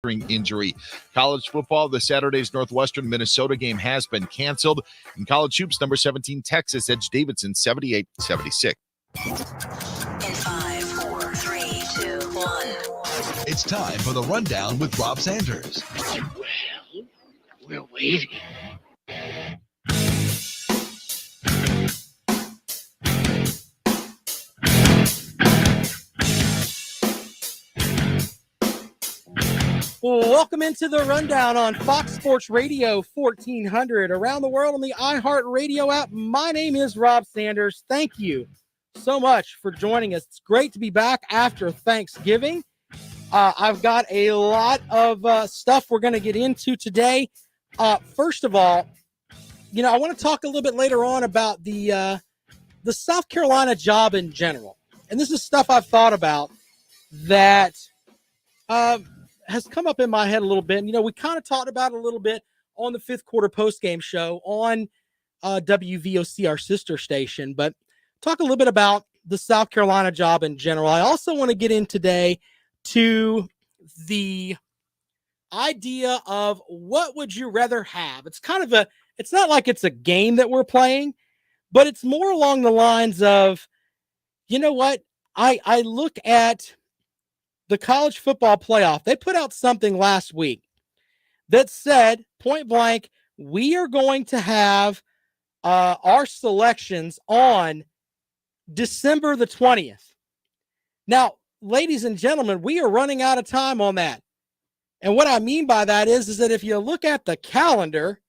injury. College football, the Saturday's Northwestern Minnesota game has been canceled. In college hoops, number 17 Texas edged Davidson 78-76. In 5, 4, 3, 2, 1. It's time for the Rundown with Rob Sanders. Well, we're waiting. Welcome into the Rundown on Fox Sports Radio 1400 around the world on the iHeartRadio app. My name is Rob Sanders. Thank you so much for joining us. It's great to be back after Thanksgiving. I've got a lot of stuff we're going to get into today. First of all, I want to talk a little bit later on about the South Carolina job in general. And this is stuff I've thought about that has come up in my head a little bit. And, we kind of talked about it a little bit on the fifth quarter postgame show on WVOC, our sister station, but talk a little bit about the South Carolina job in general. I also want to get in today to the idea of what would you rather have? It's kind of it's not like it's a game that we're playing, but it's more along the lines of, what? I look at the college football playoff. They put out something last week that said, point blank, we are going to have our selections on December the 20th. Now, ladies and gentlemen, we are running out of time on that. And what I mean by that is that if you look at the calendar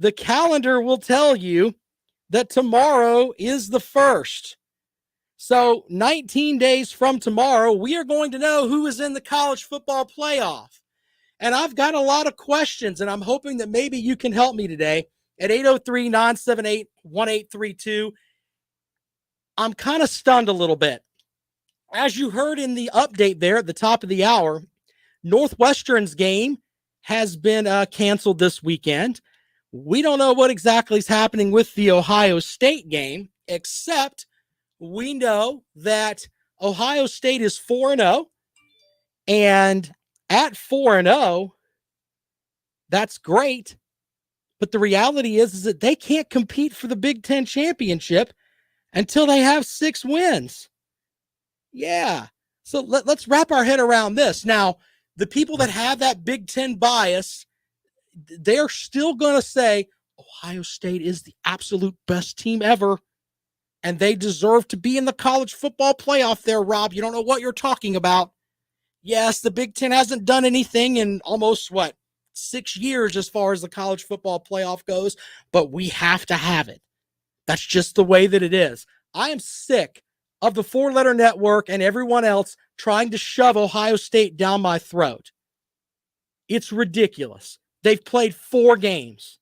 will tell you that tomorrow is the 1st. So 19 days from tomorrow, we are going to know who is in the college football playoff. And I've got a lot of questions, and I'm hoping that maybe you can help me today at 803-978-1832. I'm kind of stunned a little bit. As you heard in the update there at the top of the hour, Northwestern's game has been canceled this weekend. We don't know what exactly is happening with the Ohio State game, except we know that Ohio State is 4-0, and at 4-0, that's great. But the reality is that they can't compete for the Big Ten championship until they have 6 wins. Yeah. So let's wrap our head around this. Now, the people that have that Big Ten bias, they're still going to say Ohio State is the absolute best team ever. And they deserve to be in the college football playoff there, Rob. You don't know what you're talking about. Yes, the Big Ten hasn't done anything in almost, 6 years as far as the college football playoff goes, but we have to have it. That's just the way that it is. I am sick of the 4-letter network and everyone else trying to shove Ohio State down my throat. It's ridiculous. They've played 4 games.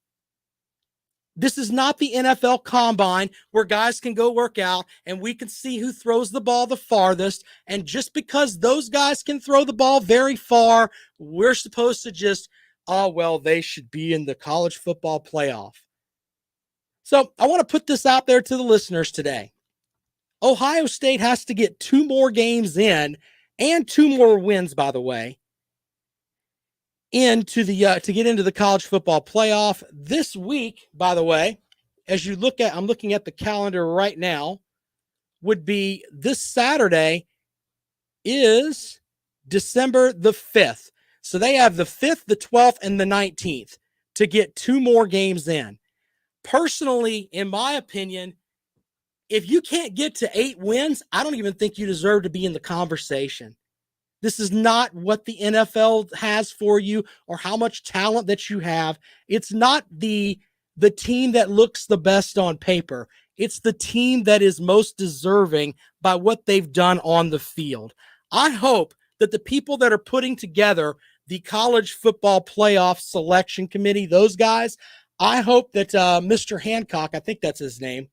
This is not the NFL Combine where guys can go work out and we can see who throws the ball the farthest. And just because those guys can throw the ball very far, we're supposed to just, they should be in the college football playoff. So I want to put this out there to the listeners today. Ohio State has to get 2 more games in and 2 more wins, by the way, into the to get into the college football playoff. This week, by the way, as you look at, I'm looking at the calendar right now, would be this Saturday is December the 5th. So they have the 5th, the 12th, and the 19th to get 2 more games in. Personally, in my opinion, if you can't get to 8 wins, I don't even think you deserve to be in the conversation. This is not what the NFL has for you or how much talent that you have. It's not the team that looks the best on paper. It's the team that is most deserving by what they've done on the field. I hope that the people that are putting together the college football playoff selection committee, those guys, I hope that Mr. Hancock, I think that's his name,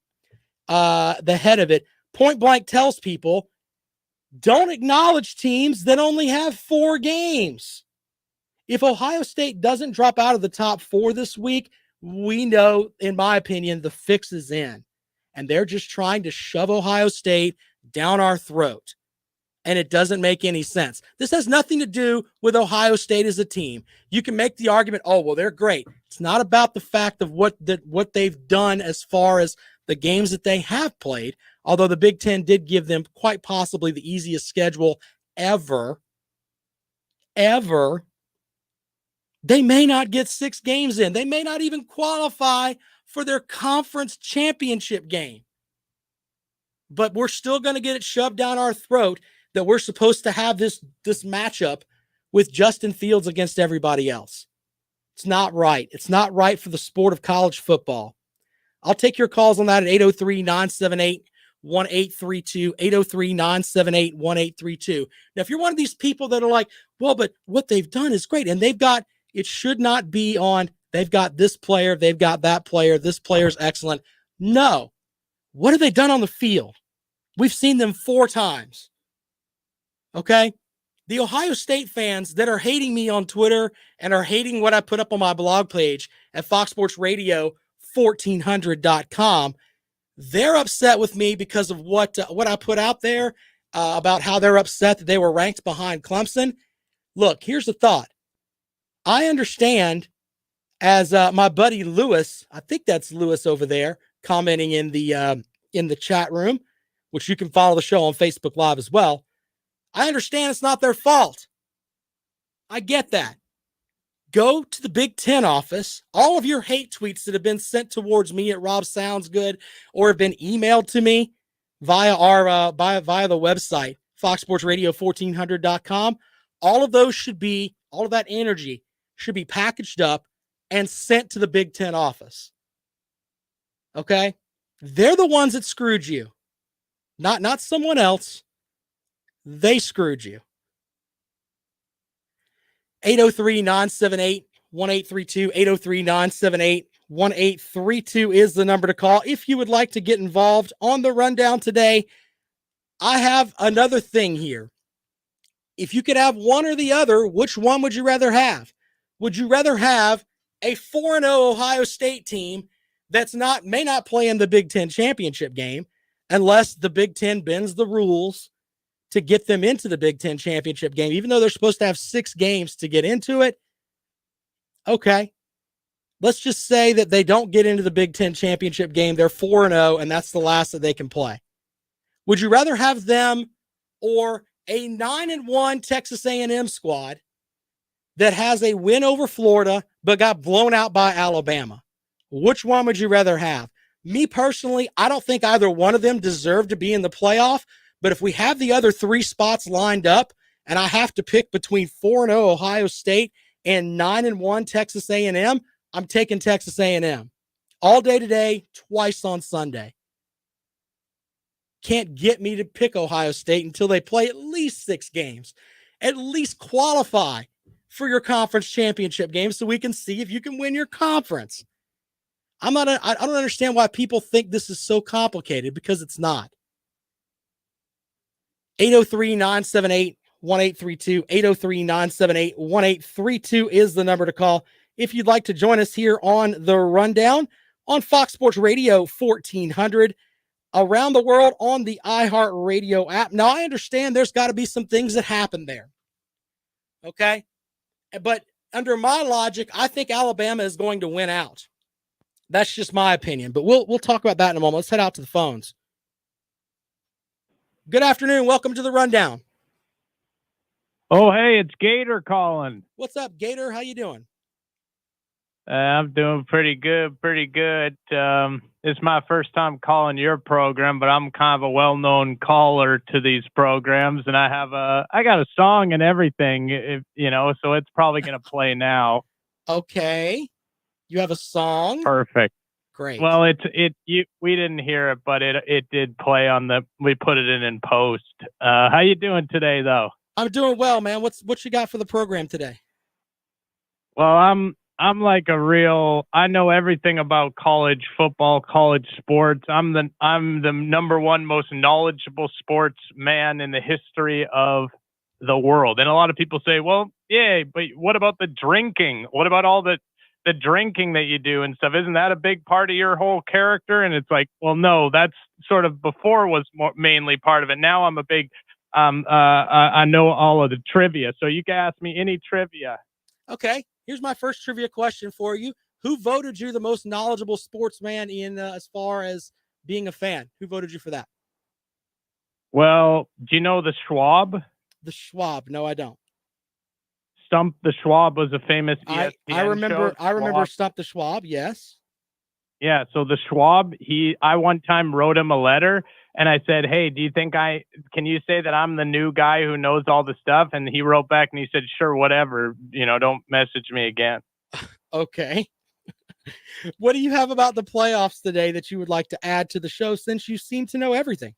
the head of it, point blank tells people, don't acknowledge teams that only have 4 games. If Ohio State doesn't drop out of the top 4 this week, we know, in my opinion, the fix is in. And they're just trying to shove Ohio State down our throat. and it doesn't make any sense. This has nothing to do with Ohio State as a team. You can make the argument, oh, well, they're great. It's not about the fact of what they've done as far as the games that they have played, although the Big Ten did give them quite possibly the easiest schedule ever. They may not get 6 games in. They may not even qualify for their conference championship game. But we're still going to get it shoved down our throat that we're supposed to have this matchup with Justin Fields against everybody else. It's not right. It's not right for the sport of college football. I'll take your calls on that at 803-978-1832, 803-978-1832. Now, if you're one of these people that are like, well, but what they've done is great, and it should not be on, they've got this player, they've got that player, this player's excellent. No. What have they done on the field? We've seen them 4 times. Okay? The Ohio State fans that are hating me on Twitter and are hating what I put up on my blog page at foxsportsradio1400.com, they're upset with me because of what I put out there about how they're upset that they were ranked behind Clemson. Look, here's the thought. I understand, as my buddy Lewis, I think that's Lewis over there, commenting in the chat room, which you can follow the show on Facebook Live as well. I understand it's not their fault. I get that. Go to the Big Ten office. All of your hate tweets that have been sent towards me at Rob Sounds Good or have been emailed to me via via the website, foxsportsradio1400.com, all of that energy should be packaged up and sent to the Big Ten office. Okay? They're the ones that screwed you. Not someone else. They screwed you. 803-978-1832, 803-978-1832 is the number to call. If you would like to get involved on the rundown today, I have another thing here. If you could have one or the other, which one would you rather have? Would you rather have a 4-0 Ohio State team that's may not play in the Big Ten championship game unless the Big Ten bends the rules to get them into the Big Ten championship game, even though they're supposed to have 6 games to get into it? Okay. Let's just say that they don't get into the Big Ten championship game. They're 4-0, and that's the last that they can play. Would you rather have them or a 9-1 Texas A&M squad that has a win over Florida but got blown out by Alabama? Which one would you rather have? Me personally, I don't think either one of them deserve to be in the playoff, but if we have the other 3 spots lined up and I have to pick between 4-0 Ohio State and 9-1 Texas A&M, I'm taking Texas A&M. All day today, twice on Sunday. Can't get me to pick Ohio State until they play at least 6 games. At least qualify for your conference championship game so we can see if you can win your conference. I don't understand why people think this is so complicated, because it's not. 803-978-1832, 803-978-1832 is the number to call if you'd like to join us here on the rundown on Fox Sports Radio 1400 around the world on the iHeartRadio app. Now, I understand there's got to be some things that happen there. Okay? But under my logic, I think Alabama is going to win out. That's just my opinion, but we'll talk about that in a moment. Let's head out to the phones. Good afternoon. Welcome to the rundown. Oh, hey, it's Gator calling. What's up, Gator? How you doing? I'm doing pretty good. It's my first time calling your program, but I'm kind of a well-known caller to these programs, and I got a song and everything, so it's probably going to play now. Okay. You have a song? Perfect. Great. Well, we didn't hear it, but it did play we put it in post. How you doing today, though? I'm doing well, man. What you got for the program today? Well, I'm like I know everything about college football, college sports. I'm the number one most knowledgeable sports man in the history of the world. And a lot of people say, well, yeah, but what about the drinking? What about all the drinking that you do and stuff? Isn't that a big part of your whole character? And it's like, well, no, that's sort of before was mainly part of it. Now I'm a big I know all of the trivia. So you can ask me any trivia. Okay, here's my first trivia question for you. Who voted you the most knowledgeable sportsman in as far as being a fan? Who voted you for that? Well, do you know the Schwab? The Schwab. No, I don't. Stump the Schwab was a famous I ESPN remember show. I remember Schwab. Stump the Schwab, yes. Yeah, so the Schwab, I one time wrote him a letter and I said, "Hey, do you think can you say that I'm the new guy who knows all the stuff?" And he wrote back and he said, "Sure, whatever, don't message me again." Okay. What do you have about the playoffs today that you would like to add to the show since you seem to know everything?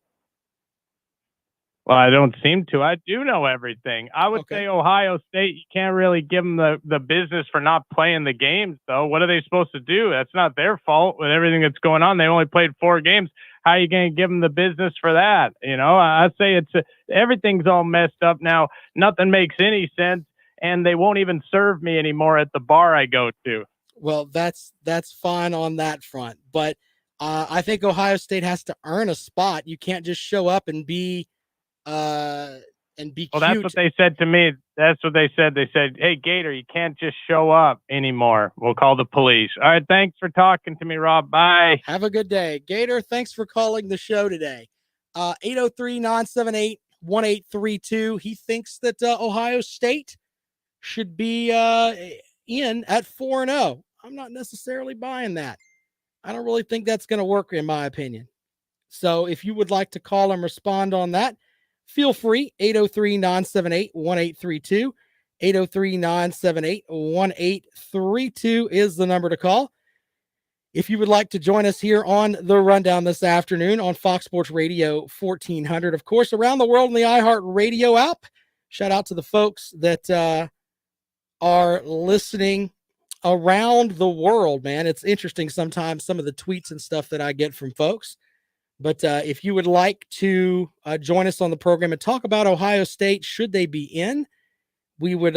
Well, I don't seem to. I do know everything. I would Okay. say Ohio State, you can't really give them the business for not playing the games, though. What are they supposed to do? That's not their fault with everything that's going on. They only played 4 games. How are you going to give them the business for that? I say everything's all messed up now. Nothing makes any sense, and they won't even serve me anymore at the bar I go to. Well, that's fine on that front, but I think Ohio State has to earn a spot. You can't just show up and be Well, cute. that's what they said to me. That's what they said. They said, "Hey, Gator, you can't just show up anymore. We'll call the police." All right, thanks for talking to me, Rob. Bye. Have a good day. Gator, thanks for calling the show today. 803-978-1832. He thinks that Ohio State should be in at 4-0. I'm not necessarily buying that. I don't really think that's going to work, in my opinion. So if you would like to call and respond on that, feel free. 803-978-1832. 803-978-1832 is the number to call. If you would like to join us here on the Rundown this afternoon on Fox Sports Radio 1400, of course, around the world in the iHeart Radio app. Shout out to the folks that are listening around the world, man. It's interesting sometimes some of the tweets and stuff that I get from folks. But if you would like to join us on the program and talk about Ohio State, should they be in, we would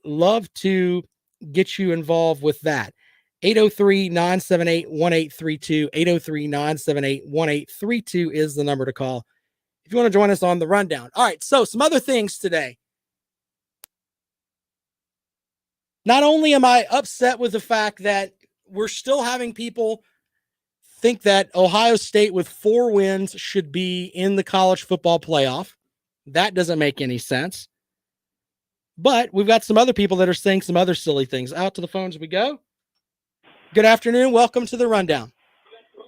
love to get you involved with that. 803-978-1832. 803-978-1832 is the number to call if you want to join us on the Rundown. All right, so some other things today. Not only am I upset with the fact that we're still having people think that Ohio State with 4 wins should be in the college football playoff. That doesn't make any sense. But we've got some other people that are saying some other silly things. Out to the phones we go. Good afternoon. Welcome to the Rundown.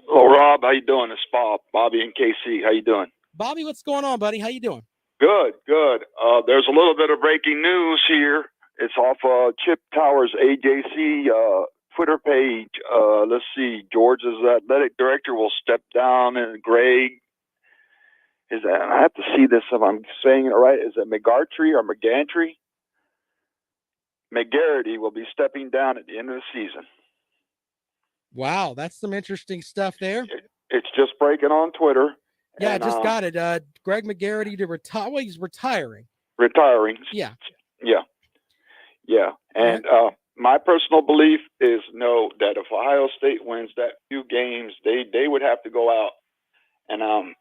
Oh, Rob, how you doing? It's Bob, Bobby and KC. How you doing? Bobby, what's going on, buddy? How you doing? Good, good. There's a little bit of breaking news here. It's off Chip Towers' AJC Twitter page. Let's see. Georgia's athletic director will step down, and Greg I have to see this if I'm saying it right. Is it McGartry or McGantry? McGarity will be stepping down at the end of the season. Wow, that's some interesting stuff there. It's just breaking on Twitter. Yeah, I just got it. Greg McGarity to retire. Well, he's retiring. Retiring. Yeah. Yeah. Yeah. And my personal belief is that if Ohio State wins that few games, they would have to go out and I'm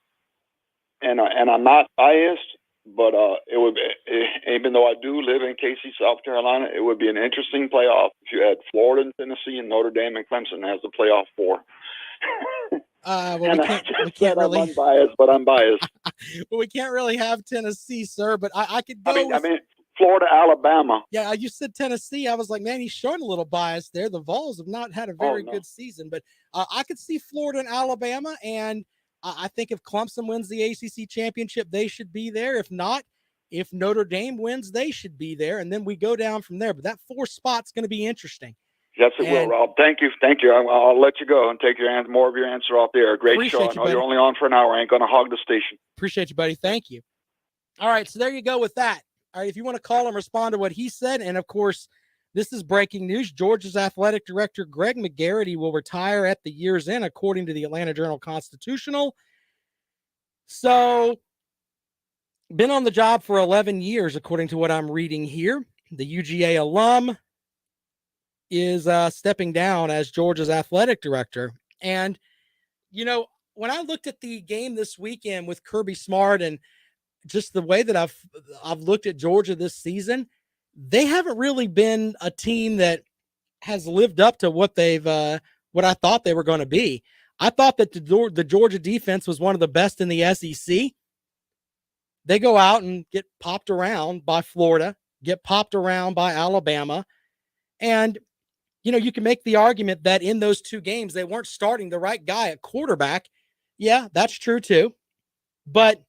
not biased, but it would be, even though I do live in Casey, South Carolina, it would be an interesting playoff if you had Florida and Tennessee and Notre Dame and Clemson as the playoff 4. Well, we can't really. I'm unbiased, but I'm biased. Well, we can't really have Tennessee, sir. But I could go. I mean, Florida, Alabama. Yeah, you said Tennessee. I was like, man, he's showing a little bias there. The Vols have not had a very good season, but I could see Florida and Alabama, and I think if Clemson wins the ACC championship, they should be there. If not, if Notre Dame wins, they should be there, and then we go down from there. But that 4th spot's going to be interesting. Yes, it will, Rob. Thank you. I'll let you go and take more of your answer off there. Great show. I know you're only on for an hour. I ain't going to hog the station. Appreciate you, buddy. Thank you. All right, so there you go with that. All right, if you want to call and respond to what he said, and of course, this is breaking news. Georgia's athletic director, Greg McGarity, will retire at the year's end, according to the Atlanta Journal-Constitutional. So, been on the job for 11 years, according to what I'm reading here. The UGA alum is stepping down as Georgia's athletic director. And, when I looked at the game this weekend with Kirby Smart, and just the way that I've looked at Georgia this season, they haven't really been a team that has lived up to what what I thought they were going to be. I thought that the Georgia defense was one of the best in the SEC. They go out and get popped around by Florida, get popped around by Alabama. And, you can make the argument that in those two games, they weren't starting the right guy at quarterback. Yeah, that's true too. But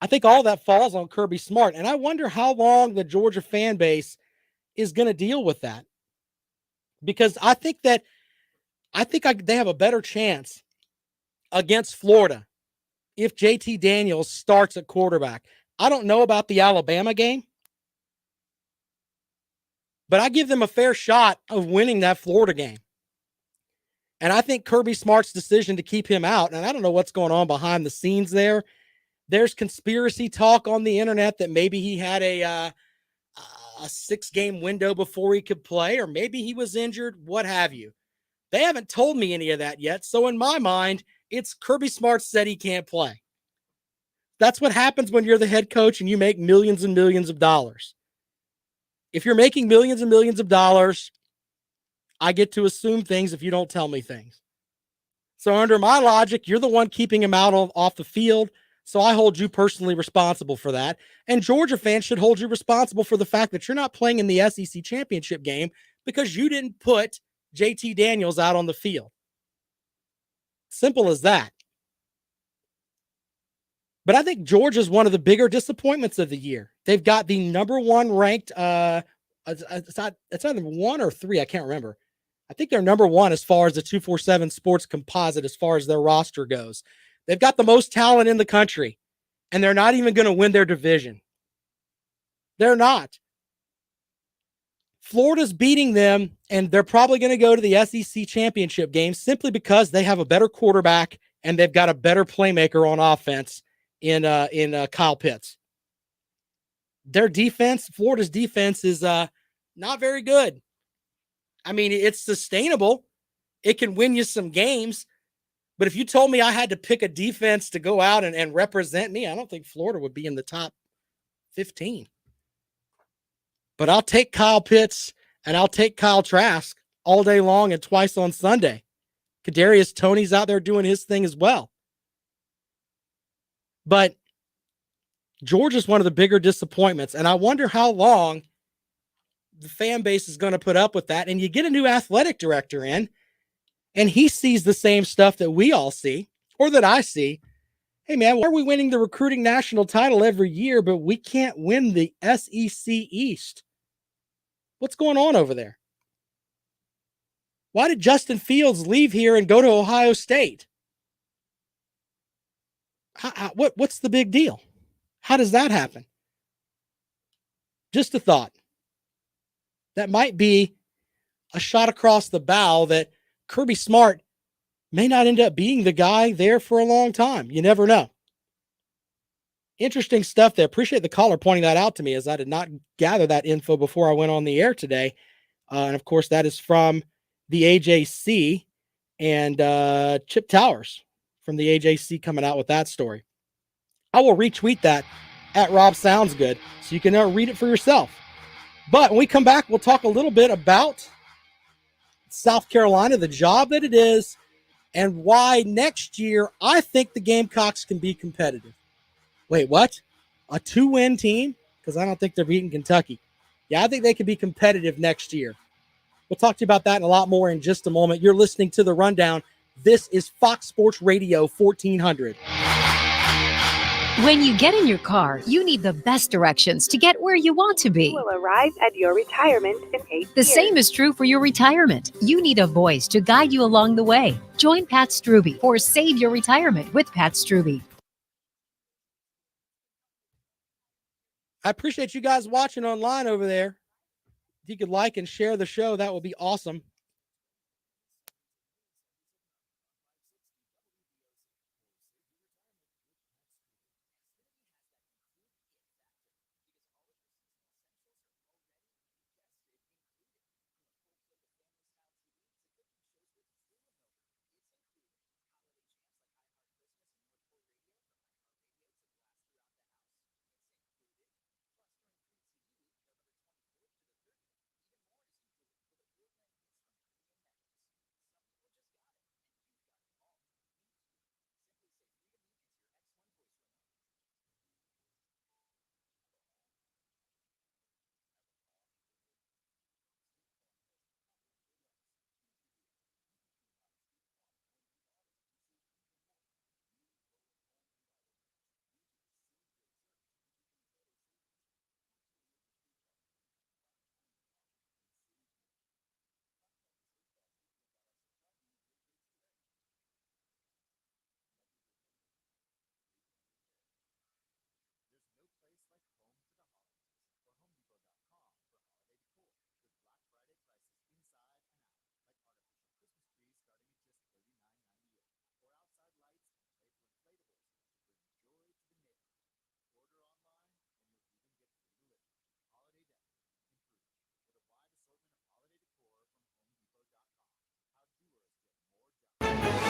I think all that falls on Kirby Smart. And I wonder how long the Georgia fan base is going to deal with that. Because I think they have a better chance against Florida if JT Daniels starts at quarterback. I don't know about the Alabama game, but I give them a fair shot of winning that Florida game. And I think Kirby Smart's decision to keep him out, and I don't know what's going on behind the scenes there. There's conspiracy talk on the internet that maybe he had a 6-game window before he could play, or maybe he was injured, what have you. They haven't told me any of that yet. So in my mind, it's Kirby Smart said he can't play. That's what happens when you're the head coach and you make millions and millions of dollars. If you're making millions and millions of dollars, I get to assume things if you don't tell me things. So under my logic, you're the one keeping him out off the field. So I hold you personally responsible for that. And Georgia fans should hold you responsible for the fact that you're not playing in the SEC championship game because you didn't put JT Daniels out on the field. Simple as that. But I think Georgia's one of the bigger disappointments of the year. They've got the number one ranked, it's either 1 or 3, I can't remember. I think they're number 1 as far as the 247 Sports composite, as far as their roster goes. They've got the most talent in the country, and they're not even going to win their division. They're not. Florida's beating them, and they're probably going to go to the SEC championship game simply because they have a better quarterback and they've got a better playmaker on offense in Kyle Pitts. Their defense, Florida's defense, is not very good. I mean, it's sustainable. It can win you some games. But if you told me I had to pick a defense to go out and represent me, I don't think Florida would be in the top 15. But I'll take Kyle Pitts and I'll take Kyle Trask all day long and twice on Sunday. Kadarius Toney's out there doing his thing as well. But Georgia's one of the bigger disappointments, and I wonder how long the fan base is going to put up with that. And you get a new athletic director in, and he sees the same stuff that we all see, or that I see. Hey, man, why are we winning the recruiting national title every year, but we can't win the SEC East? What's going on over there? Why did Justin Fields leave here and go to Ohio State? What's the big deal? How does that happen? Just a thought. That might be a shot across the bow that Kirby Smart may not end up being the guy there for a long time. You never know. Interesting stuff there. Appreciate the caller pointing that out to me, as I did not gather that info before I went on the air today. And of course, that is from the AJC and Chip Towers from the AJC coming out with that story. I will retweet that at Rob Sounds Good so you can read it for yourself. But when we come back, we'll talk a little bit about South Carolina, the job that it is, and why next year I think the Gamecocks can be competitive. Wait, what? A 2-win team? Because I don't think they're beating Kentucky. Yeah, I think they could be competitive next year. We'll talk to you about that and a lot more in just a moment. You're listening to The Rundown. This is Fox Sports Radio 1400. When you get in your car, you need the best directions to get where you want to be. You will arrive at your retirement in 8 years. The same is true for your retirement. You need a voice to guide you along the way. Join Pat Struby for Save Your Retirement with Pat Struby. I appreciate you guys watching online over there. If you could like and share the show, that would be awesome.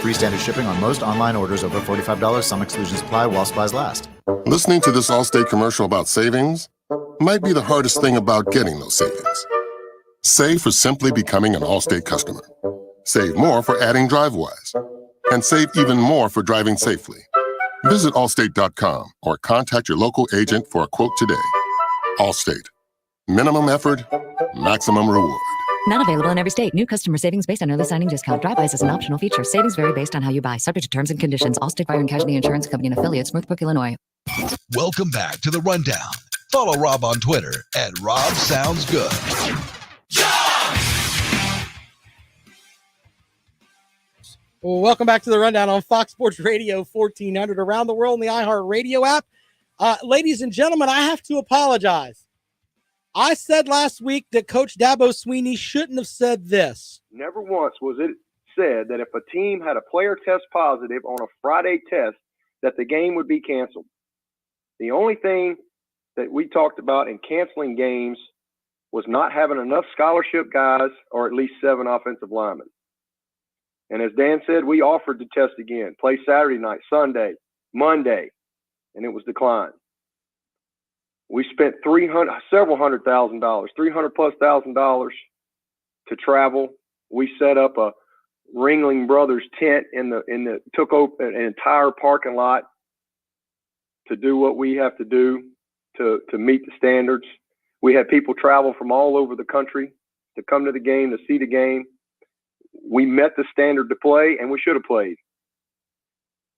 Free standard shipping on most online orders over $45. Some exclusions apply while supplies last. Listening to this Allstate commercial about savings might be the hardest thing about getting those savings. Save for simply becoming an Allstate customer. Save more for adding DriveWise. And save even more for driving safely. Visit Allstate.com or contact your local agent for a quote today. Allstate. Minimum effort, maximum reward. Not available in every state. New customer savings based on early signing discount. DriveWise is an optional feature. Savings vary based on how you buy. Subject to terms and conditions. Allstate Fire and Casualty Insurance Company and Affiliates, Northbrook, Illinois. Welcome back to the Rundown. Follow Rob on Twitter at RobSoundsGood. Well, welcome back to the Rundown on Fox Sports Radio 1400 around the world in the iHeart Radio app. Ladies and gentlemen, I have to apologize. I said last week that Coach Dabo Swinney shouldn't have said this. Never once was it said that if a team had a player test positive on a Friday test, that the game would be canceled. The only thing that we talked about in canceling games was not having enough scholarship guys or at least 7 offensive linemen. And as Dan said, we offered to test again, play Saturday night, Sunday, Monday, and it was declined. We spent several hundred thousand dollars, $300,000+ to travel. We set up a Ringling Brothers tent took over an entire parking lot to do what we have to do to meet the standards. We had people travel from all over the country to come to the game, to see the game. We met the standard to play, and we should have played.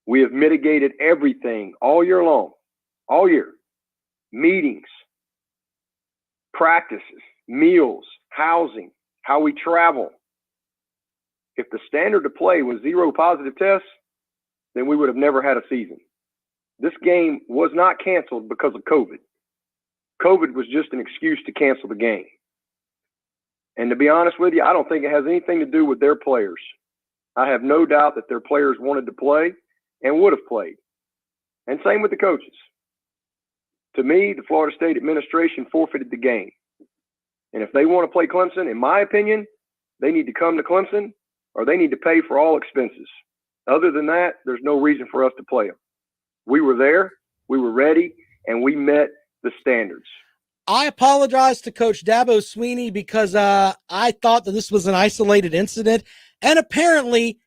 We have mitigated everything all year long, all year. Meetings, practices, meals, housing, how we travel. If the standard to play was 0 positive tests, then we would have never had a season. This game was not canceled because of COVID. COVID was just an excuse to cancel the game. And to be honest with you, I don't think it has anything to do with their players. I have no doubt that their players wanted to play and would have played. And same with the coaches. To me, the Florida State administration forfeited the game. And if they want to play Clemson, in my opinion, they need to come to Clemson or they need to pay for all expenses. Other than that, there's no reason for us to play them. We were there, we were ready, and we met the standards. I apologize to Coach Dabo Swinney because I thought that this was an isolated incident, and apparently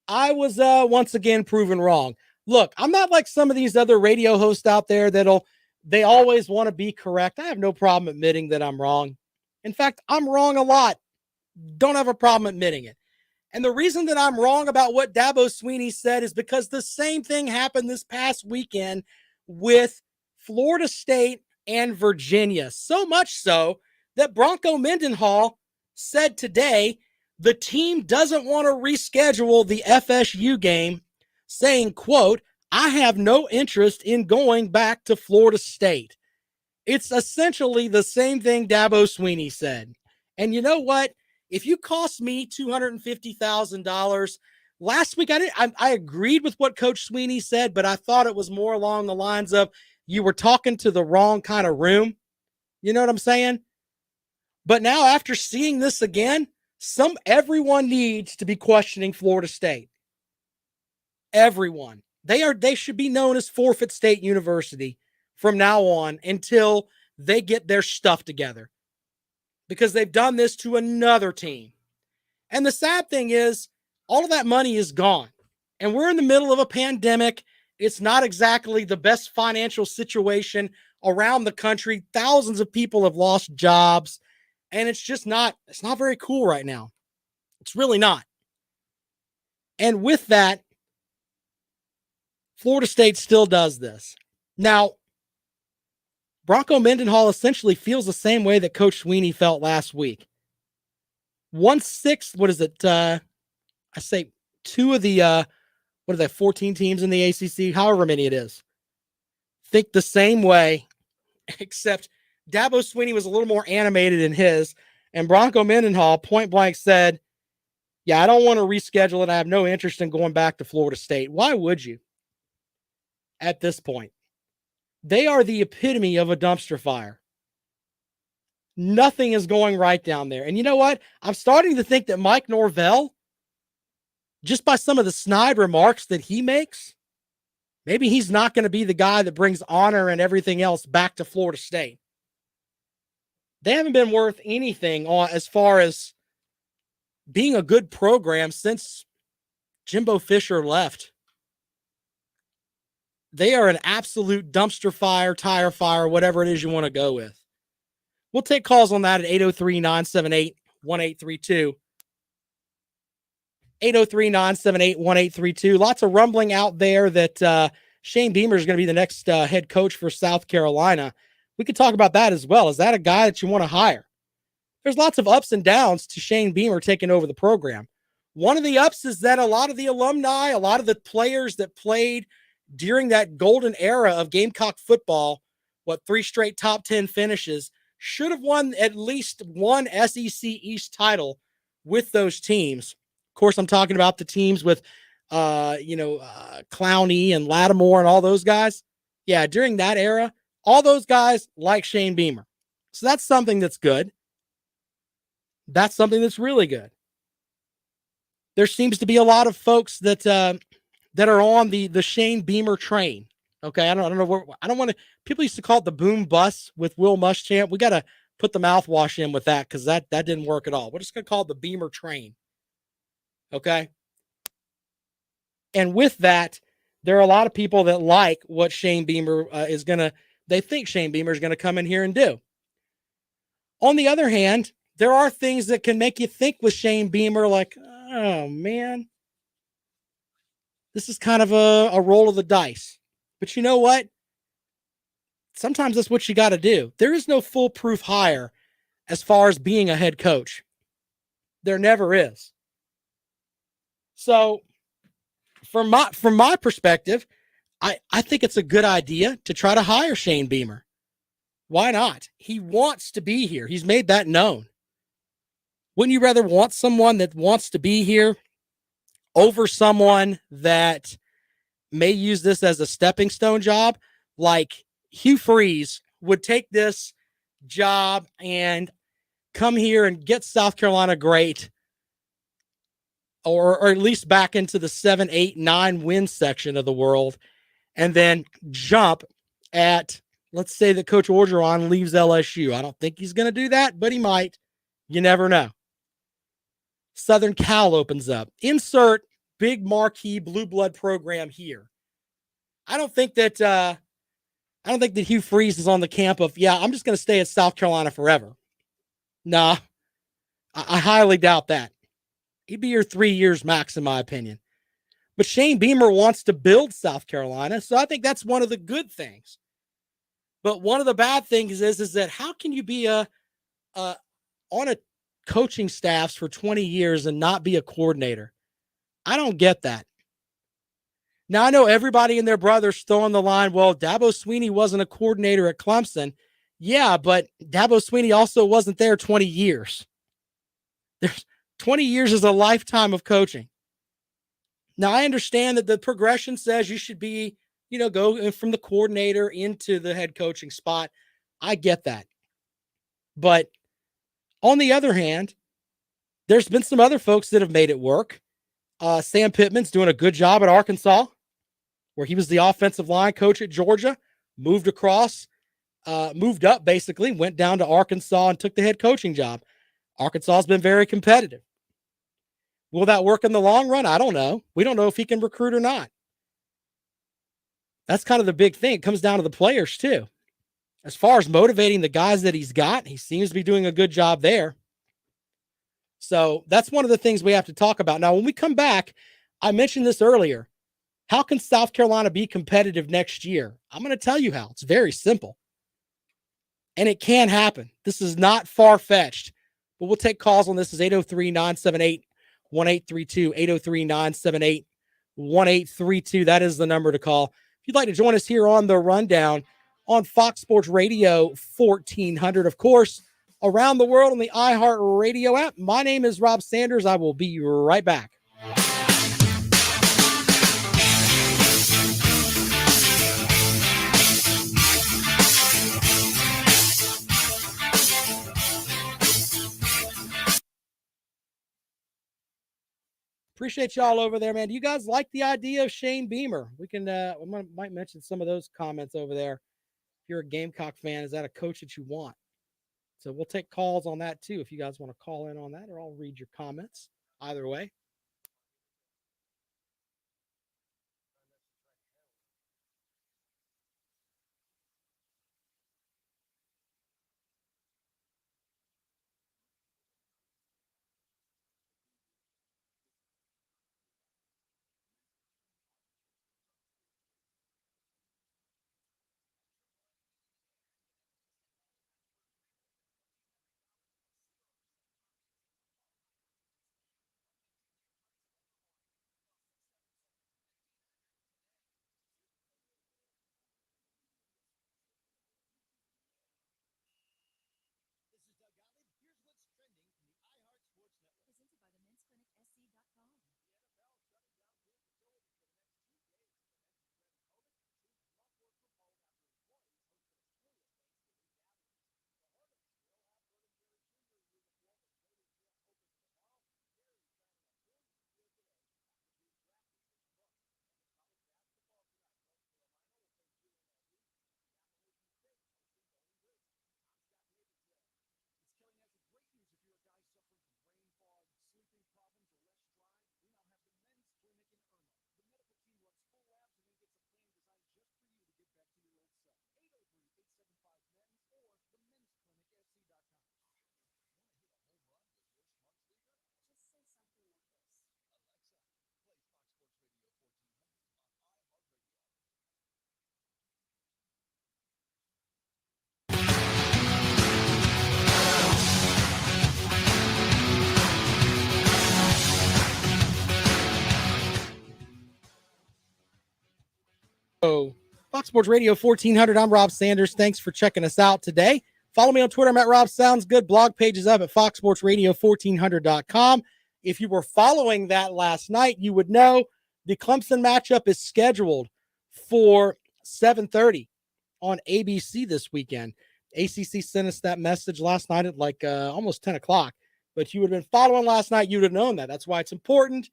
I was once again proven wrong. Look, I'm not like some of these other radio hosts out there they always want to be correct. I have no problem admitting that I'm wrong. In fact, I'm wrong a lot. Don't have a problem admitting it. And the reason that I'm wrong about what Dabo Swinney said is because the same thing happened this past weekend with Florida State and Virginia. So much so that Bronco Mendenhall said today the team doesn't want to reschedule the FSU game, saying, quote, I have no interest in going back to Florida State. It's essentially the same thing Dabo Swinney said. And you know what? If you cost me $250,000, last week I agreed with what Coach Swinney said, but I thought it was more along the lines of you were talking to the wrong kind of room. You know what I'm saying? But now after seeing this again, everyone needs to be questioning Florida State. Everyone. They should be known as Forfeit State University from now on until they get their stuff together, because they've done this to another team. And the sad thing is, all of that money is gone. And we're in the middle of a pandemic. It's not exactly the best financial situation around the country. Thousands of people have lost jobs. And it's not very cool right now. It's really not. And with that, Florida State still does this. Now, Bronco Mendenhall essentially feels the same way that Coach Swinney felt last week. 1/6, what is it? I say 2 of the, 14 teams in the ACC, however many it is, think the same way, except Dabo Swinney was a little more animated in his, and Bronco Mendenhall point blank said, yeah, I don't want to reschedule it. I have no interest in going back to Florida State. Why would you? At this point, they are the epitome of a dumpster fire. Nothing is going right down there. And you know what? I'm starting to think that Mike Norvell just by some of the snide remarks that he makes, maybe he's not going to be the guy that brings honor and everything else back to Florida State. They haven't been worth anything as far as being a good program since Jimbo Fisher left. They are an absolute dumpster fire, tire fire, whatever it is you want to go with. We'll take calls on that at 803-978-1832. 803-978-1832. Lots of rumbling out there that Shane Beamer is going to be the next head coach for South Carolina. We could talk about that as well. Is that a guy that you want to hire? There's lots of ups and downs to Shane Beamer taking over the program. One of the ups is that a lot of the alumni, a lot of the players that played during that golden era of Gamecock football, 3 straight top 10 finishes, should have won at least one SEC East title with those teams. Of course, I'm talking about the teams with, Clowney and Lattimore and all those guys. Yeah, during that era, all those guys like Shane Beamer. So that's something that's good. That's something that's really good. There seems to be a lot of folks that are on the Shane Beamer train. Okay, I don't know. I don't want to. People used to call it the boom bus with Will Muschamp. We got to put the mouthwash in with that because that didn't work at all. We're just going to call it the Beamer train. Okay. And with that, there are a lot of people that like what Shane Beamer they think Shane Beamer is going to come in here and do. On the other hand, there are things that can make you think with Shane Beamer like, oh man, this is kind of a roll of the dice. But you know what? Sometimes that's what you got to do. There is no foolproof hire as far as being a head coach. There never is. So from my perspective, I think it's a good idea to try to hire Shane Beamer. Why not? He wants to be here. He's made that known. Wouldn't you rather want someone that wants to be here over someone that may use this as a stepping stone job? Like Hugh Freeze would take this job and come here and get South Carolina great, or at least back into the 7, 8, 9 win section of the world, and then jump at, let's say that Coach Orgeron leaves LSU. I don't think he's going to do that, but he might. You never know. Southern Cal opens up. Insert big marquee blue blood program here. I don't think that Hugh Freeze is on the camp of, I'm just going to stay at South Carolina forever. Nah, I highly doubt that. He'd be here 3 years max, in my opinion. But Shane Beamer wants to build South Carolina, so I think that's one of the good things. But one of the bad things is that how can you be on a coaching staffs for 20 years and not be a coordinator? I don't get that. Now, I know everybody and their brother's throwing the line, well, Dabo Swinney wasn't a coordinator at Clemson. Yeah, but Dabo Swinney also wasn't there 20 years. There's 20 years is a lifetime of coaching. Now, I understand that the progression says you should be, go from the coordinator into the head coaching spot. I get that. But on the other hand, there's been some other folks that have made it work. Sam Pittman's doing a good job at Arkansas, where he was the offensive line coach at Georgia, moved up basically, went down to Arkansas and took the head coaching job. Arkansas has been very competitive. Will that work in the long run? I don't know. We don't know if he can recruit or not. That's kind of the big thing. It comes down to the players too. As far as motivating the guys that he's got, he seems to be doing a good job there. So that's one of the things we have to talk about. Now, when we come back, I mentioned this earlier. How can South Carolina be competitive next year? I'm going to tell you how. It's very simple. And it can happen. This is not far-fetched. But we'll take calls on this. Is 803-978-1832. 803-978-1832. That is the number to call. If you'd like to join us here on The Rundown on Fox Sports Radio 1400, of course, around the world on the iHeartRadio app. My name is Rob Sanders. I will be right back. Appreciate y'all over there, man. Do you guys like the idea of Shane Beamer? We can might mention some of those comments over there. If you're a Gamecock fan, is that a coach that you want? So we'll take calls on that too if you guys want to call in on that, or I'll read your comments. Either way. Fox Sports Radio 1400. I'm Rob Sanders. Thanks for checking us out today. Follow me on Twitter. I'm at Rob Sounds Good. Blog page is up at foxsportsradio1400.com. If you were following that last night, you would know the Clemson matchup is scheduled for 7:30 on ABC this weekend. ACC sent us that message last night at like almost 10 o'clock. But if you would have been following last night, you would have known that. That's why it's important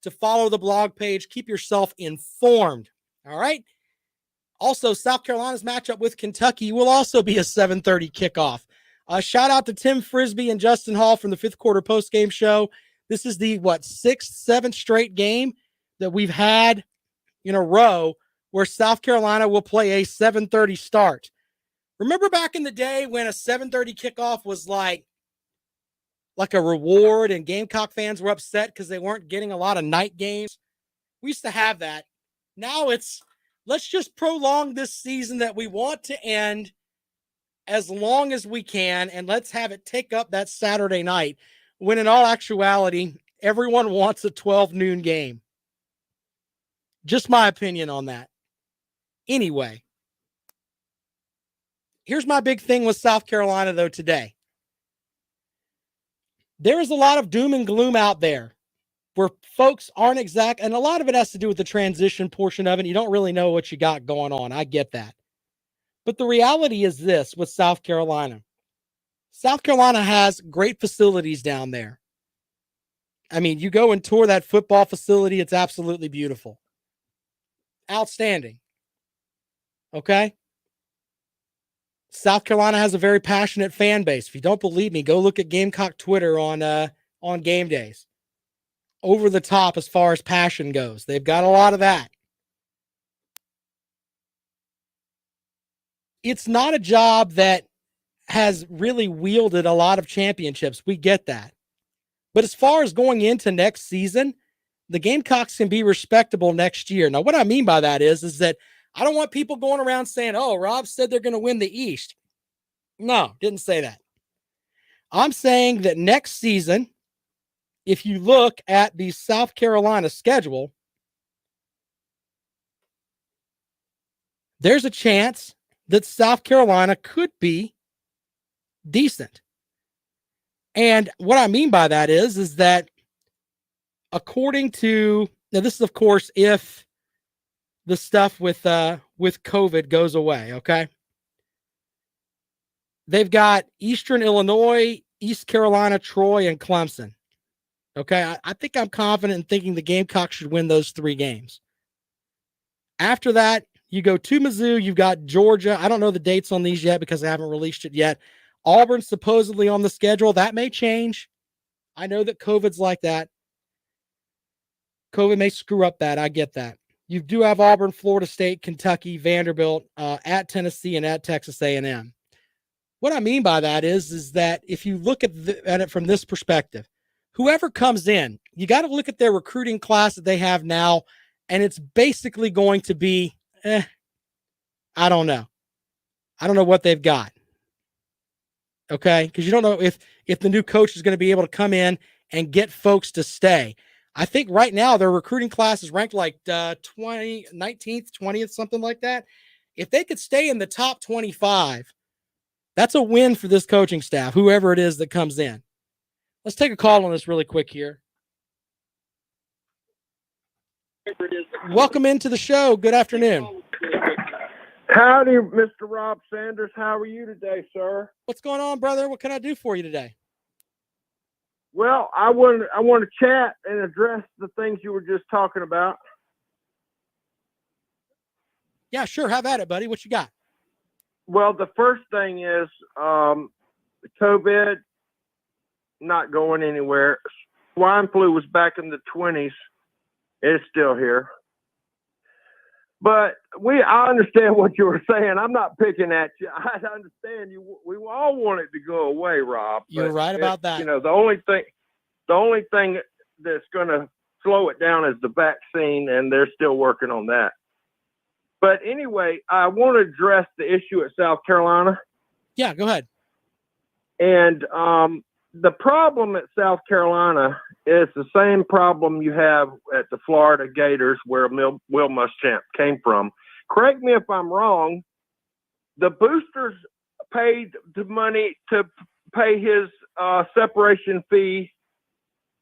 to follow the blog page. Keep yourself informed. All right. Also, South Carolina's matchup with Kentucky will also be a 7:30 kickoff. Shout out to Tim Frisbee and Justin Hall from the Fifth Quarter Postgame Show. This is the, sixth, seventh straight game that we've had in a row where South Carolina will play a 7:30 start. Remember back in the day when a 7:30 kickoff was like a reward and Gamecock fans were upset because they weren't getting a lot of night games? We used to have that. Now it's, let's just prolong this season that we want to end as long as we can, and let's have it take up that Saturday night, when in all actuality, everyone wants a 12 noon game. Just my opinion on that. Anyway, here's my big thing with South Carolina, though, today. There is a lot of doom and gloom out there where folks aren't exact, and a lot of it has to do with the transition portion of it. You don't really know what you got going on. I get that. But the reality is this with South Carolina. South Carolina has great facilities down there. I mean, you go and tour that football facility, it's absolutely beautiful. Outstanding. Okay? South Carolina has a very passionate fan base. If you don't believe me, go look at Gamecock Twitter on game days. Over the top as far as passion goes. They've got a lot of that. It's not a job that has really wielded a lot of championships. We get that. But as far as going into next season, the Gamecocks can be respectable next year. Now, what I mean by that is that I don't want people going around saying, oh, Rob said they're going to win the East. No, didn't say that. I'm saying that next season, if you look at the South Carolina schedule, there's a chance that South Carolina could be decent. And what I mean by that is that according to, now this is of course if the stuff with COVID goes away, okay? They've got Eastern Illinois, East Carolina, Troy, and Clemson. Okay, I think I'm confident in thinking the Gamecocks should win those 3 games. After that, you go to Mizzou. You've got Georgia. I don't know the dates on these yet because I haven't released it yet. Auburn's supposedly on the schedule. That may change. I know that COVID's like that. COVID may screw up that. I get that. You do have Auburn, Florida State, Kentucky, Vanderbilt, at Tennessee, and at Texas A&M. What I mean by that is that if you look at it from this perspective, whoever comes in, you got to look at their recruiting class that they have now, and it's basically going to be, I don't know. I don't know what they've got. Okay? Because you don't know if the new coach is going to be able to come in and get folks to stay. I think right now their recruiting class is ranked like 19th, 20th, something like that. If they could stay in the top 25, that's a win for this coaching staff, whoever it is that comes in. Let's take a call on this really quick here. Welcome into the show. Good afternoon. Howdy, Mr. Rob Sanders. How are you today, sir? What's going on, brother? What can I do for you today? Well, I want to chat and address the things you were just talking about. Yeah, sure. Have at it, buddy. What you got? Well, the first thing is COVID not going anywhere. Swine flu was back in the 20s. It's still here. But I understand what you were saying. I'm not picking at you. I understand you. We all want it to go away, Rob. You're right about that. You know, the only thing that's going to slow it down is the vaccine, and they're still working on that. But anyway, I want to address the issue at South Carolina. Yeah, go ahead. And the problem at South Carolina is the same problem you have at the Florida Gators, where Will Muschamp came from. Correct me if I'm wrong. The boosters paid the money to pay his separation fee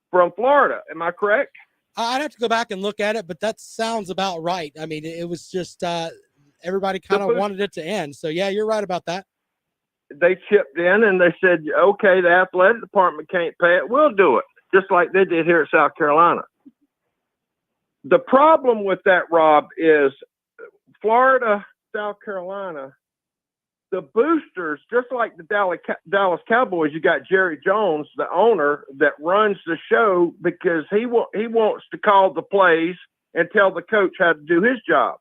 from Florida. Am I correct? I'd have to go back and look at it, but that sounds about right. I mean, it was just everybody kind of wanted it to end. So, yeah, you're right about that. They chipped in and they said, okay, the athletic department can't pay it. We'll do it, just like they did here at South Carolina. The problem with that, Rob, is Florida, South Carolina, the boosters, just like the Dallas Cowboys, you got Jerry Jones, the owner, that runs the show because he wants to call the plays and tell the coach how to do his job.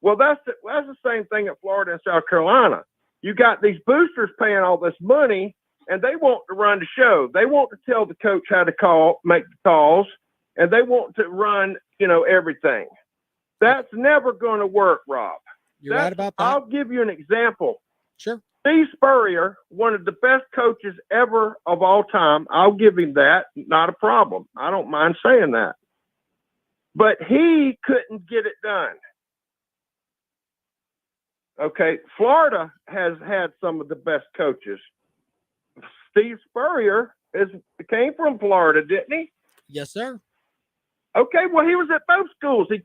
Well, that's the same thing at Florida and South Carolina. You got these boosters paying all this money, and they want to run the show. They want to tell the coach how to make the calls, and they want to run, everything. That's never going to work, Rob. You're right about that. I'll give you an example. Sure. Steve Spurrier, one of the best coaches ever of all time. I'll give him that. Not a problem. I don't mind saying that. But he couldn't get it done. Okay, Florida has had some of the best coaches. Steve Spurrier came from Florida, didn't he? Yes, sir. Okay, well, he was at both schools. He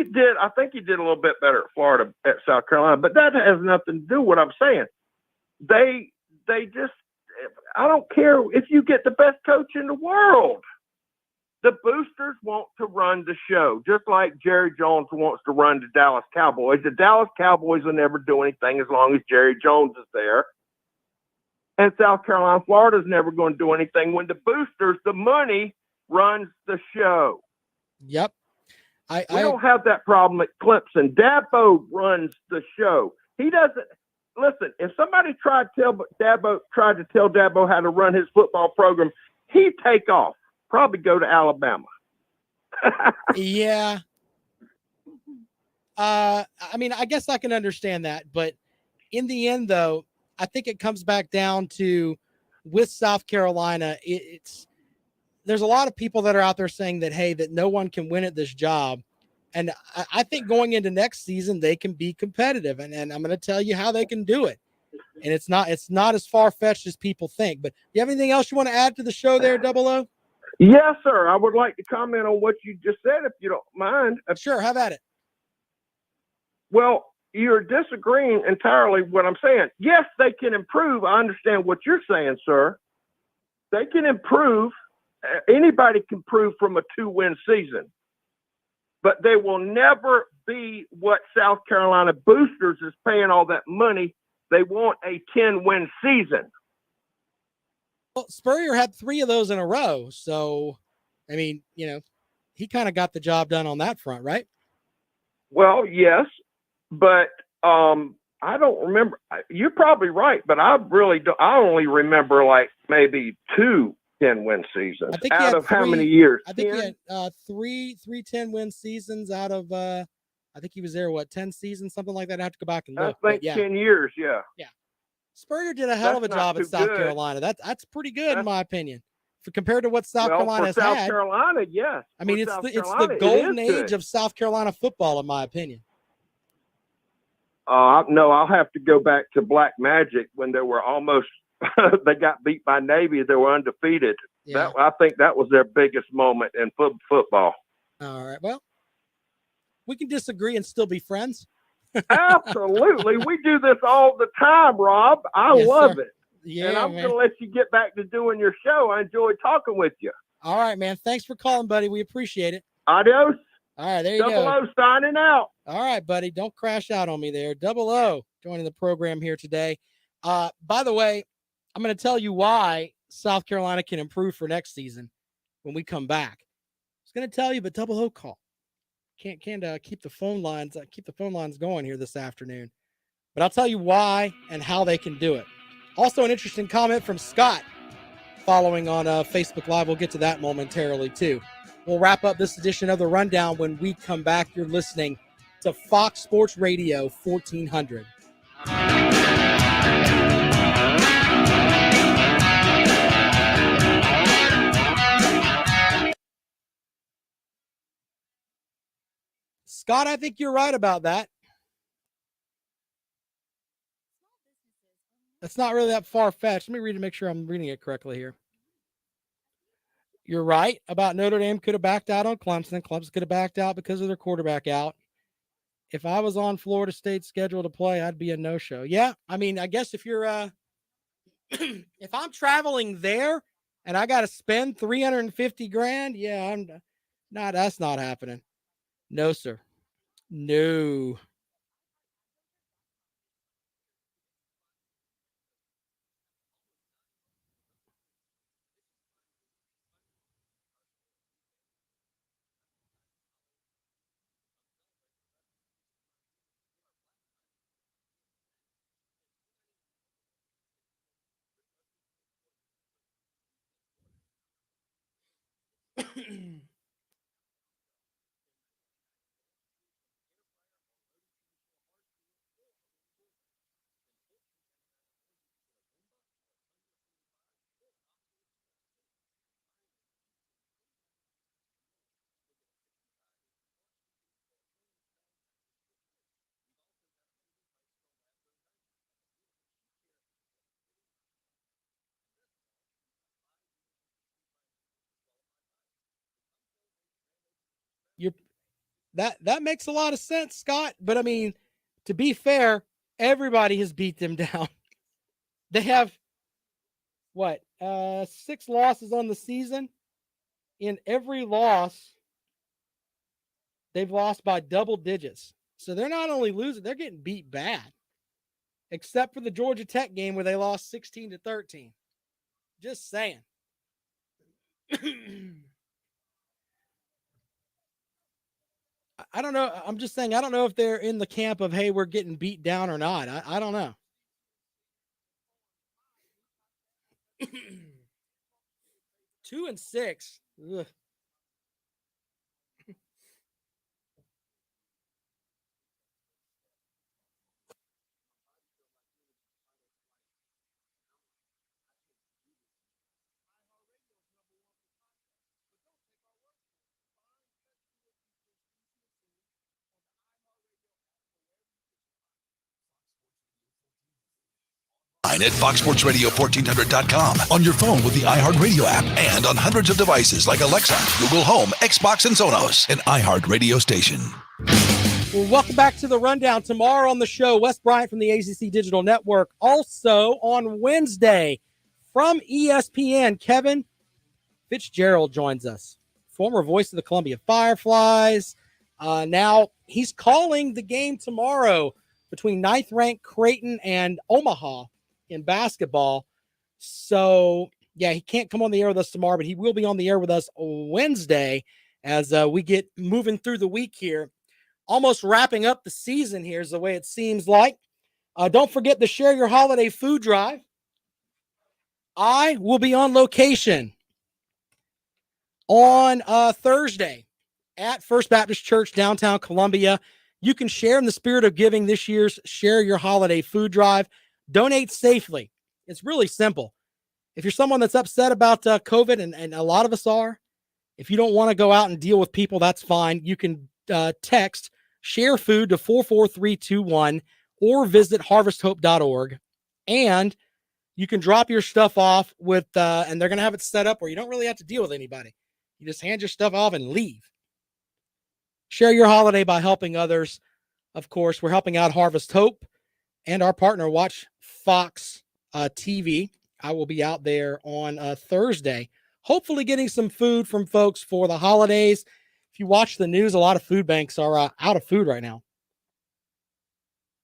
did. I think he did a little bit better at Florida at South Carolina, but that has nothing to do with what I'm saying. They just. I don't care if you get the best coach in the world. The boosters want to run the show, just like Jerry Jones wants to run the Dallas Cowboys. The Dallas Cowboys will never do anything as long as Jerry Jones is there. And South Carolina, Florida's never going to do anything when the boosters, the money, runs the show. Yep. We don't have that problem at Clemson. Dabo runs the show. He doesn't. Listen, if somebody tried to tell Dabo how to run his football program, he'd take off. Probably go to Alabama. Yeah. I mean, I guess I can understand that, but in the end, though, I think it comes back down to with South Carolina. There's a lot of people that are out there saying that, hey, that no one can win at this job. And I think going into next season, they can be competitive. And I'm going to tell you how they can do it. And it's not as far-fetched as people think. But do you have anything else you want to add to the show there, Double O? Yes, sir. I would like to comment on what you just said, if you don't mind. Sure, have at it. Well, you're disagreeing entirely with what I'm saying. Yes, they can improve. I understand what you're saying, sir. They can improve, Anybody can prove from a 2-win season, but they will never be what South Carolina Boosters is paying all that money. They want a 10-win season. Well, Spurrier had 3 of those in a row. So, I mean, he kind of got the job done on that front, right? Well, yes, but I don't remember. You're probably right, but I really don't. I only remember like maybe 2 10-win seasons out of how many years? I think 10? He had three 10-win seasons out of I think he was there 10 seasons, something like that. I have to go back and look. I think 10 years, yeah. Yeah. Spurrier did a hell of a job at South Carolina. That's pretty good in my opinion. compared to what South Carolina has South had. Carolina, yes. I mean, it's the golden age of South Carolina football, in my opinion. No, I'll have to go back to Black Magic when they were almost they got beat by Navy. They were undefeated. Yeah. I think that was their biggest moment in football. All right. Well, we can disagree and still be friends. Absolutely. We do this all the time, Rob. I love it. Yeah, and I'm going to let you get back to doing your show. I enjoy talking with you. All right, man. Thanks for calling, buddy. We appreciate it. Adios. All right, there you go. 00 signing out. All right, buddy. Don't crash out on me there. 00 joining the program here today. By the way, I'm going to tell you why South Carolina can improve for next season when we come back. I was going to tell you, but 00 call. Can't keep the phone lines going here this afternoon. But I'll tell you why and how they can do it. Also, an interesting comment from Scott following on Facebook Live. We'll get to that momentarily, too. We'll wrap up this edition of The Rundown when we come back. You're listening to Fox Sports Radio 1400. Scott, I think you're right about that. That's not really that far-fetched. Let me read it, make sure I'm reading it correctly here. You're right about Notre Dame could have backed out on Clemson. Clemson could have backed out because of their quarterback out. If I was on Florida State's schedule to play, I'd be a no-show. Yeah, I mean, I guess if you're if I'm traveling there and I got to spend $350,000, yeah, that's not happening. No, sir. No. That makes a lot of sense, Scott. But I mean, to be fair, everybody has beat them down. They have 6 losses on the season. In every loss, they've lost by double digits. So they're not only losing, they're getting beat bad. Except for the Georgia Tech game where they lost 16-13. Just saying. I don't know. I'm just saying, I don't know if they're in the camp of, hey, we're getting beat down or not. I don't know. Two and 6. Ugh. At foxsportsradio1400.com, on your phone with the iHeartRadio app, and on hundreds of devices like Alexa, Google Home, Xbox, and Sonos, an iHeartRadio station. Well, welcome back to The Rundown. Tomorrow on the show, Wes Bryant from the ACC Digital Network. Also on Wednesday from ESPN, Kevin Fitzgerald joins us, former voice of the Columbia Fireflies. Now he's calling the game tomorrow between ninth-ranked Creighton and Omaha in basketball. So, yeah, he can't come on the air with us tomorrow, but he will be on the air with us Wednesday as we get moving through the week here. Almost wrapping up the season here is the way it seems like. Don't forget the Share Your Holiday food drive. I will be on location on Thursday at First Baptist Church, downtown Columbia. You can share in the spirit of giving this year's Share Your Holiday food drive. Donate safely. It's really simple. If you're someone that's upset about COVID, and a lot of us are, if you don't want to go out and deal with people, that's fine. You can text Share Food to 44321 or visit harvesthope.org. And you can drop your stuff off with, and they're going to have it set up where you don't really have to deal with anybody. You just hand your stuff off and leave. Share your holiday by helping others. Of course, we're helping out Harvest Hope and our partner, Watch Fox TV. I will be out there on Thursday, hopefully getting some food from folks for the holidays. If you watch the news, a lot of food banks are out of food right now.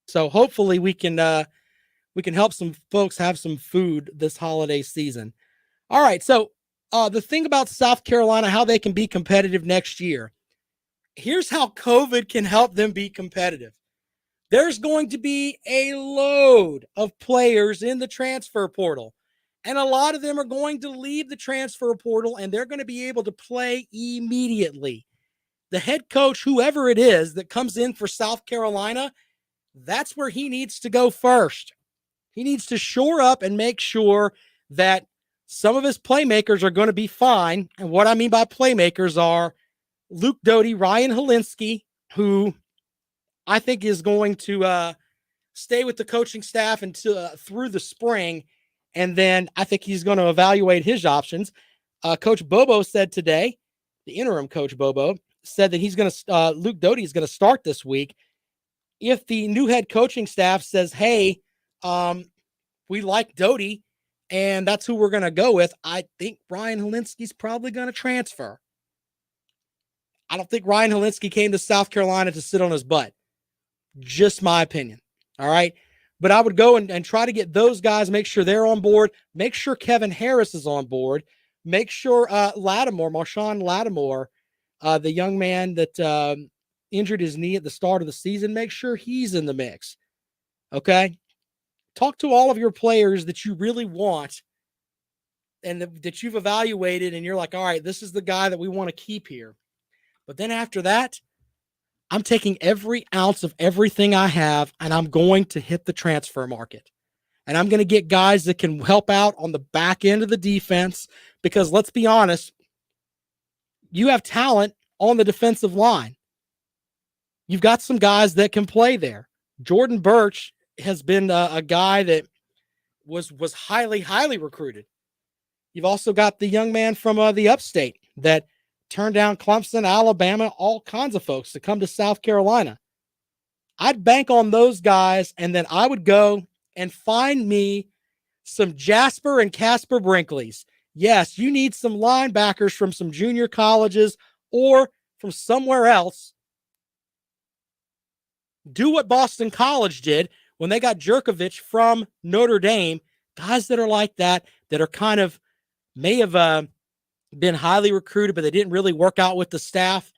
So hopefully we can help some folks have some food this holiday season. All right, so the thing about South Carolina, how they can be competitive next year. Here's how COVID can help them be competitive. There's going to be a load of players in the transfer portal, and a lot of them are going to leave the transfer portal, and they're going to be able to play immediately. The head coach, whoever it is that comes in for South Carolina, that's where he needs to go first. He needs to shore up and make sure that some of his playmakers are going to be fine. And what I mean by playmakers are Luke Doty, Ryan Helinski, who I think is going to stay with the coaching staff until through the spring. And then I think he's going to evaluate his options. Coach Bobo said today, the interim coach Bobo, said that he's going to, Luke Doty is going to start this week. If the new head coaching staff says, hey, we like Doty and that's who we're going to go with, I think Ryan Helinski's probably going to transfer. I don't think Ryan Helinski came to South Carolina to sit on his butt. Just my opinion. All right. But I would go and try to get those guys, make sure they're on board, make sure Kevin Harris is on board, make sure Marshawn Lattimore, the young man that injured his knee at the start of the season, make sure he's in the mix. Okay. Talk to all of your players that you really want and that you've evaluated, and you're like, all right, this is the guy that we want to keep here. But then after that, I'm taking every ounce of everything I have, and I'm going to hit the transfer market. And I'm going to get guys that can help out on the back end of the defense, because let's be honest, you have talent on the defensive line. You've got some guys that can play there. Jordan Birch has been a guy that was highly, highly recruited. You've also got the young man from the upstate that turned down Clemson, Alabama, all kinds of folks to come to South Carolina. I'd bank on those guys, and then I would go and find me some Jasper and Casper Brinkleys. Yes, you need some linebackers from some junior colleges or from somewhere else. Do what Boston College did when they got Jerkovich from Notre Dame. Guys that are like that are kind of may have been highly recruited, but they didn't really work out with the staff.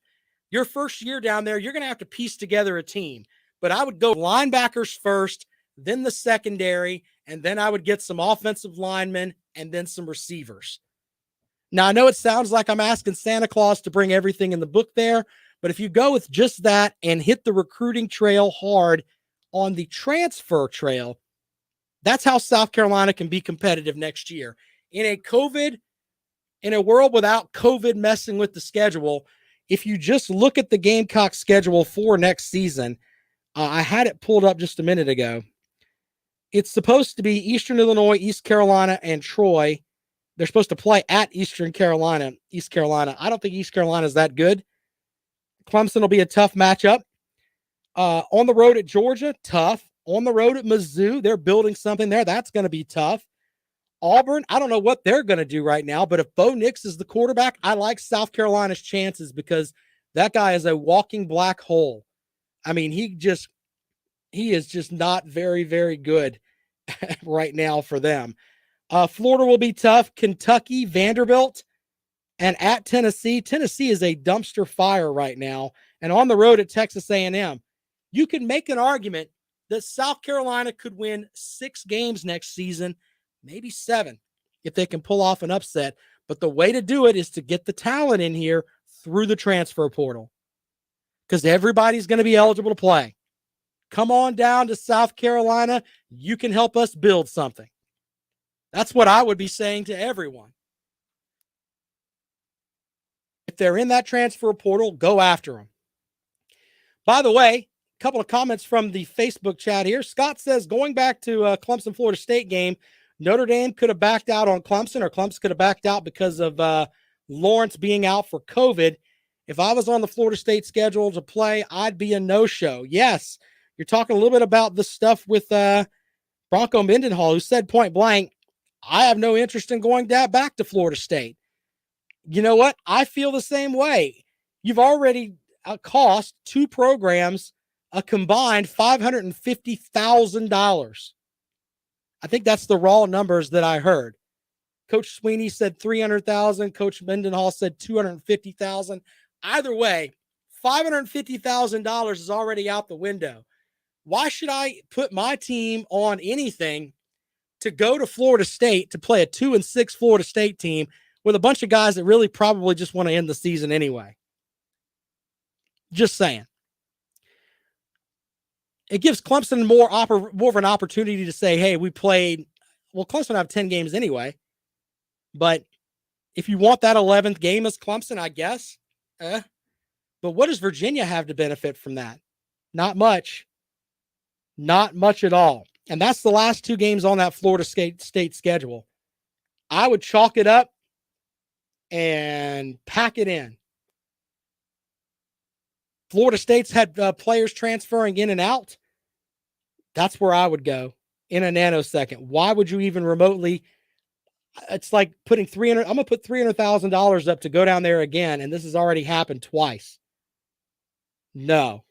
Your first year down there, you're going to have to piece together a team. But I would go linebackers first, then the secondary, and then I would get some offensive linemen and then some receivers. Now, I know it sounds like I'm asking Santa Claus to bring everything in the book there, but if you go with just that and hit the recruiting trail hard on the transfer trail, that's how South Carolina can be competitive next year. In a world without COVID messing with the schedule, if you just look at the Gamecock schedule for next season, I had it pulled up just a minute ago. It's supposed to be Eastern Illinois, East Carolina, and Troy. They're supposed to play at East Carolina. I don't think East Carolina is that good. Clemson will be a tough matchup. On the road at Georgia, tough. On the road at Mizzou, they're building something there. That's going to be tough. Auburn, I don't know what they're going to do right now, but if Bo Nix is the quarterback, I like South Carolina's chances because that guy is a walking black hole. I mean, he is just not very, very good right now for them. Florida will be tough. Kentucky, Vanderbilt, and at Tennessee. Tennessee is a dumpster fire right now. And on the road at Texas A&M, you can make an argument that South Carolina could win 6 games next season, maybe 7, if they can pull off an upset. But the way to do it is to get the talent in here through the transfer portal because everybody's going to be eligible to play. Come on down to South Carolina. You can help us build something. That's what I would be saying to everyone. If they're in that transfer portal, go after them. By the way, a couple of comments from the Facebook chat here. Scott says, going back to Clemson-Florida State game, Notre Dame could have backed out on Clemson, or Clemson could have backed out because of Lawrence being out for COVID. If I was on the Florida State schedule to play, I'd be a no-show. Yes, you're talking a little bit about the stuff with Bronco Mendenhall, who said point blank, I have no interest in going back to Florida State. You know what? I feel the same way. You've already cost 2 programs a combined $550,000. I think that's the raw numbers that I heard. Coach Sweeney said $300,000. Coach Mendenhall said $250,000. Either way, $550,000 is already out the window. Why should I put my team on anything to go to Florida State to play a 2-6 Florida State team with a bunch of guys that really probably just want to end the season anyway? Just saying. It gives Clemson more of an opportunity to say, hey, we played. Well, Clemson have 10 games anyway. But if you want that 11th game as Clemson, I guess. But what does Virginia have to benefit from that? Not much. Not much at all. And that's the last 2 games on that Florida State schedule. I would chalk it up and pack it in. Florida State's had players transferring in and out. That's where I would go in a nanosecond. Why would you even remotely? It's like putting I'm going to put $300,000 up to go down there again, and this has already happened twice. No,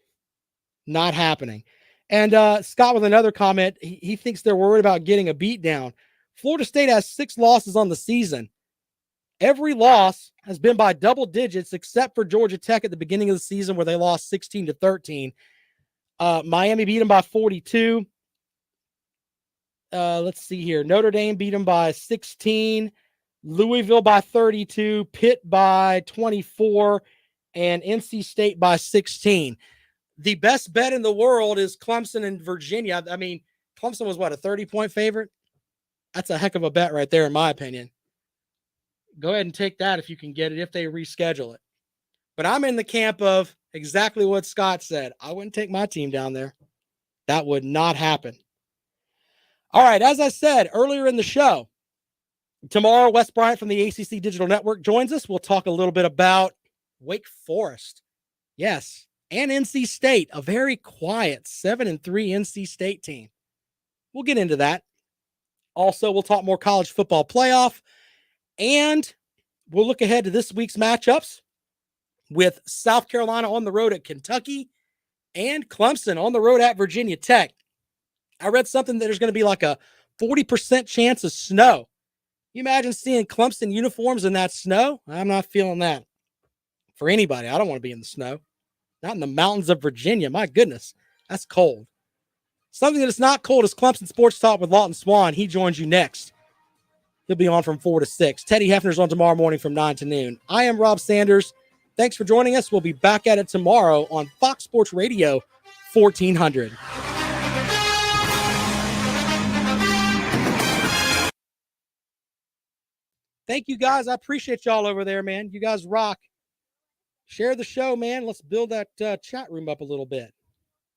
not happening. And Scott with another comment, he thinks they're worried about getting a beat down. Florida State has 6 losses on the season. Every loss has been by double digits, except for Georgia Tech at the beginning of the season where they lost 16-13. Miami beat them by 42. Let's see here. Notre Dame beat them by 16. Louisville by 32. Pitt by 24. And NC State by 16. The best bet in the world is Clemson and Virginia. I mean, Clemson was, what, a 30-point favorite? That's a heck of a bet right there, in my opinion. Go ahead and take that if you can get it, if they reschedule it. But I'm in the camp of exactly what Scott said. I wouldn't take my team down there. That would not happen. All right, as I said earlier in the show, tomorrow, Wes Bryant from the ACC Digital Network joins us. We'll talk a little bit about Wake Forest. Yes. And NC State, a very quiet 7-3 NC State team. We'll get into that. Also, we'll talk more college football playoff, and we'll look ahead to this week's matchups with South Carolina on the road at Kentucky and Clemson on the road at Virginia Tech. I read something that there's going to be like a 40% chance of snow. You imagine seeing Clemson uniforms in that snow? I'm not feeling that for anybody. I don't want to be in the snow. Not in the mountains of Virginia. My goodness, that's cold. Something that is not cold is Clemson Sports Talk with Lawton Swan. He joins you next. He'll be on from 4 to 6. Teddy Hefner's on tomorrow morning from 9 to noon. I am Rob Sanders. Thanks for joining us. We'll be back at it tomorrow on Fox Sports Radio 1400. Thank you, guys. I appreciate y'all over there, man. You guys rock. Share the show, man. Let's build that chat room up a little bit.